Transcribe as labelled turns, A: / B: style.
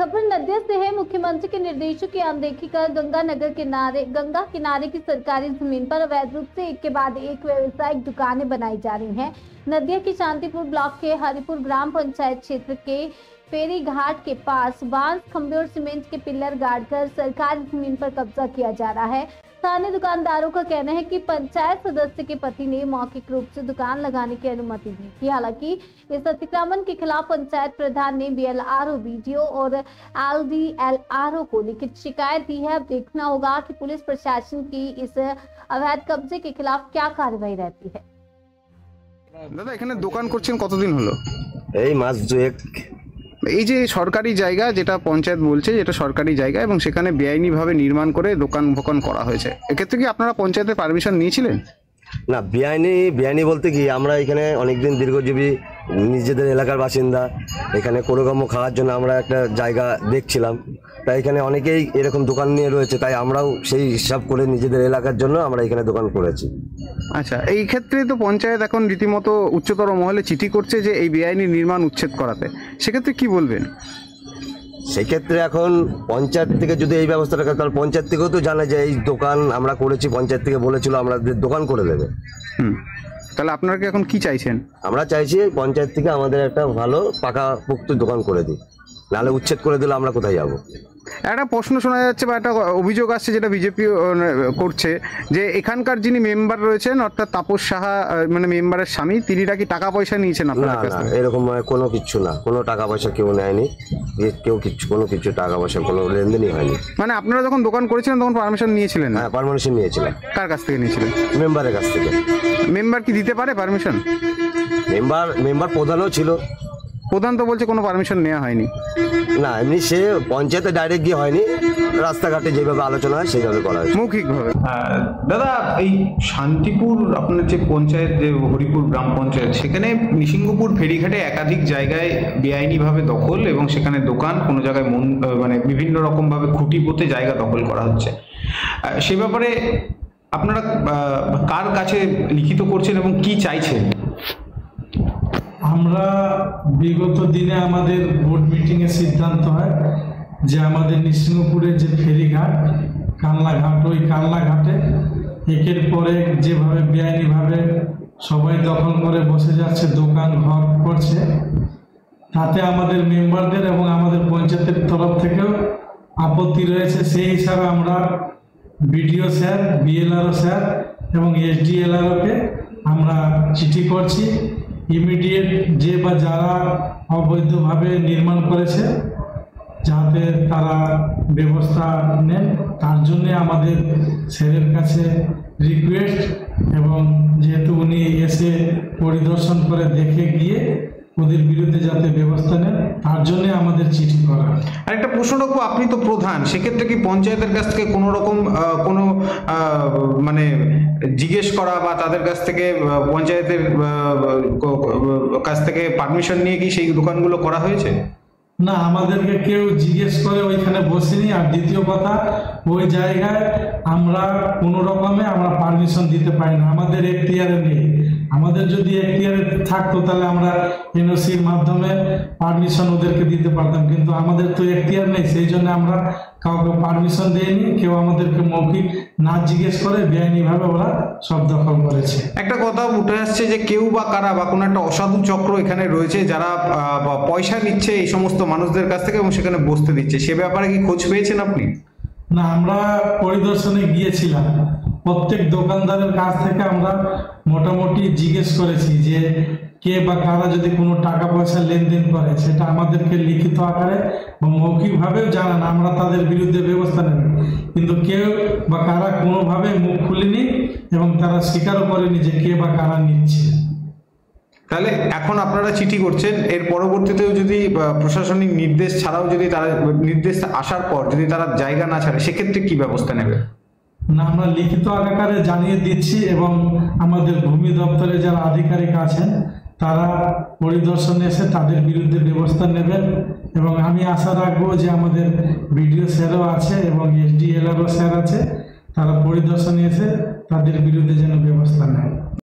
A: खबर नदिया से है। मुख्यमंत्री के निर्देशों की अनदेखी कर गंगा किनारे की सरकारी जमीन पर अवैध रूप से एक के बाद एक व्यावसायिक दुकानें बनाई जा रही हैं। नदिया की शांतिपुर ब्लॉक के हरिपुर ग्राम पंचायत क्षेत्र के फेरी घाट के पास बांस, खंभे और सीमेंट के पिलर गाड़कर सरकारी जमीन पर कब्जा किया जा रहा है। स्थानीय दुकानदारों का कहना है कि पंचायत सदस्य के पति ने मौखिक रूप से दुकान लगाने की अनुमति दी थी। हालांकि इस अतिक्रमण के खिलाफ पंचायत प्रधान ने BLRO, BDO और LDLRO को लिखित शिकायत दी है। अब देखना होगा कि पुलिस प्रशासन की इस अवैध कब्जे के खिलाफ क्या कार्रवाई रहती है।
B: दादा এখানে দোকান করছেন কতদিন হলো?
C: এই মাস দুয়েক।
B: এই যে সরকারি জায়গা, যেটা পঞ্চায়েত বলছে যেটা সরকারি জায়গা এবং সেখানে বেআইনিভাবে নির্মাণ করে দোকান করা হয়েছে, এক্ষেত্রে কি আপনারা পঞ্চায়েতের পারমিশন নিয়েছিলেন?
C: না, বেআইনি বলতে কি, আমরা এখানে অনেকদিন দীর্ঘজীবী নিজেদের এলাকার বাসিন্দা। এখানে কোনোরকম খাওয়ার জন্য আমরা একটা জায়গা দেখছিলাম, তাই এখানে অনেকেই এরকম দোকান নিয়ে রয়েছে, তাই আমরাও সেই হিসাব করে নিজেদের এলাকার জন্য আমরা এখানে দোকান করেছি।
B: আচ্ছা, এই ক্ষেত্রে তো পঞ্চায়েত এখন রীতিমতো উচ্চতর মহলে চিঠি করছে যে এই বেআইনি নির্মাণ উচ্ছেদ করাতে, সেক্ষেত্রে কি বলবেন?
C: সেক্ষেত্রে এখন পঞ্চায়েত থেকে যদি এই ব্যবস্থাটা করে, তাহলে পঞ্চায়েত থেকেও তো জানে যে এই দোকান আমরা করেছি, পঞ্চায়েত থেকে বলেছিল আমাদের দোকান করে দেবে।
B: তাহলে আপনারা কি এখন কি চাইছেন?
C: আমরা চাইছি পঞ্চায়েত থেকে আমাদের একটা ভালো পাকাপোক্ত দোকান করে দিই, নাহলে উচ্ছেদ করে দিলে আমরা কোথায় যাব?
B: একটা প্রশ্ন শোনা যাচ্ছে বা একটা অভিযোগ আসছে, যেটা বিজেপি করছে, যে এখানকার যিনি মেম্বার রয়েছেন অর্থাৎ তাপস সাহা, মানে মেম্বারের স্বামী, তিনি নাকি টাকা পয়সা নিয়েছেন আপনার কাছ থেকে।
C: এরকম কোনো কিছু না, কোনো টাকা পয়সা কেউ নেয়নি, কেউ কোনো কিছু টাকা পয়সা কোনো লেনদেনই হয়নি।
B: মানে আপনারা যখন দোকান করেছিলেন তখন পারমিশন নিয়েছিলেন?
C: হ্যাঁ, পারমিশন নিয়েছিলাম।
B: কার কাছ থেকে নিয়েছিলেন?
C: মেম্বারের কাছ থেকে।
B: মেম্বার কি দিতে পারে পারমিশন?
C: মেম্বার প্রধানও ছিল।
B: প্রধান তো বলছে কোনো পারমিশন নেওয়া হয়নি।
C: না, এমনি সে পঞ্চায়েতে ডাইরেক্ট গিয়ে হয়নি, রাস্তাঘাটে যেভাবে আলোচনা হয় সেইভাবে করা হয়েছে
B: মৌখিকভাবে।
D: দাদা, এই শান্তিপুর আপনার যে পঞ্চায়েত, যে হরিপুর গ্রাম পঞ্চায়েত, সেখানে নিসিংহপুর ফেরিঘাটে একাধিক জায়গায় বেআইনিভাবে দখল এবং সেখানে দোকান, কোনো জায়গায় মানে বিভিন্ন রকমভাবে খুঁটি পুঁতে জায়গা দখল করা হচ্ছে। সে ব্যাপারে আপনারা কার কাছে লিখিত করছেন এবং কি চাইছেন?
E: আমরা বিগত দিনে আমাদের বোর্ড মিটিংয়ে সিদ্ধান্ত হয় যে আমাদের নিসিংহপুরের যে ফেরিঘাট, কানলাঘাট, ওই কানলাঘাটে একের পর এক যেভাবে বেআইনিভাবে সবাই দখল করে বসে যাচ্ছে, দোকান ঘর করছে, তাতে আমাদের মেম্বারদের এবং আমাদের পঞ্চায়েতের তরফ থেকেও আপত্তি রয়েছে। সেই হিসাবে আমরা BDO স্যার, BLRO স্যার এবং SDLROকে আমরা চিঠি করছি। ইমিডিয়েট যে বা যারা অবৈধভাবে নির্মাণ করেছে যাতে তারা ব্যবস্থা নেন, তার জন্য আমাদের স্যারের কাছে রিকোয়েস্ট, এবং যেহেতু উনি এসে পরিদর্শন করে দেখে গিয়ে ওদের বিরুদ্ধে যাতে ব্যবস্থা নেন, তার জন্য আমাদের চিঠি করা।
D: আর একটা প্রশ্ন রাখবো, আপনি তো প্রধান, সেক্ষেত্রে কি পঞ্চায়েতের কাছ থেকে কোনো রকম কোনো মানে জিজ্ঞেস করা বা তাদের কাছ থেকে পঞ্চায়েতের কাছ থেকে পারমিশন নিয়ে কি সেই দোকানগুলো করা হয়েছে?
E: না, আমাদেরকে কেউ জিজ্ঞেস করে ওইখানে বসিনি। আর দ্বিতীয় কথা, ওই জায়গায় আমরা কোনো রকমে আমরা পারমিশন দিতে পারি না, আমাদের এখতিয়ারে নেই। আমাদের যদি এখতিয়ারে থাকতো তাহলে আমরা NOCর মাধ্যমে পারমিশন ওদেরকে দিতে পারতাম, কিন্তু আমাদের তো এখতিয়ার নেই, সেই জন্য আমরা কাউকে পারমিশন দেইনি। কেউ আমাদেরকে মৌখিক না জিজ্ঞেস করে বেআইনিভাবে ওরা সব দখল করেছে।
D: একটা কথা উঠে আসছে যে কেউ বা কারা বা কোনো একটা অসাধু চক্র এখানে রয়েছে যারা পয়সা নিচ্ছে এই সমস্ত মানুষদের কাছ থেকে এবং সেখানে বসতে দিচ্ছে, সে ব্যাপারে কি খোঁজ পেয়েছেন আপনি?
E: না, আমরা পরিদর্শনে গিয়েছিলাম, প্রত্যেক দোকানদারের কাছ থেকে আমরা মোটামুটি জিজ্ঞেস করেছি যে কে বা কারা যদি কোনো টাকা পয়সা লেনদেন করে সেটা আমাদেরকে লিখিত আকারে বা মৌখিকভাবেও জানান, আমরা তাদের বিরুদ্ধে ব্যবস্থা নেব। কিন্তু কেউ বা কারা কোনোভাবে মুখ খুলেনি এবং তারা স্বীকারও করেনি যে কে বা কারা নিচ্ছে।
D: তাহলে এখন আপনারা চিঠি করছেন, এর পরবর্তীতেও যদি প্রশাসনিক নির্দেশ ছাড়াও যদি তারা নির্দেশ আসার পর যদি তারা জায়গা না ছাড়ে, সেক্ষেত্রে কি ব্যবস্থা নেবে?
E: না, আমরা লিখিত আকারে জানিয়ে দিচ্ছি এবং আমাদের ভূমি দপ্তরে যারা আধিকারিক আছেন তারা পরিদর্শনে এসে তাদের বিরুদ্ধে ব্যবস্থা নেবেন। এবং আমি আশা রাখবো যে আমাদের BDO স্যারও আছে এবং SDLRO স্যার আছে, তারা পরিদর্শনে এসে তাদের বিরুদ্ধে যেন ব্যবস্থা নেয়।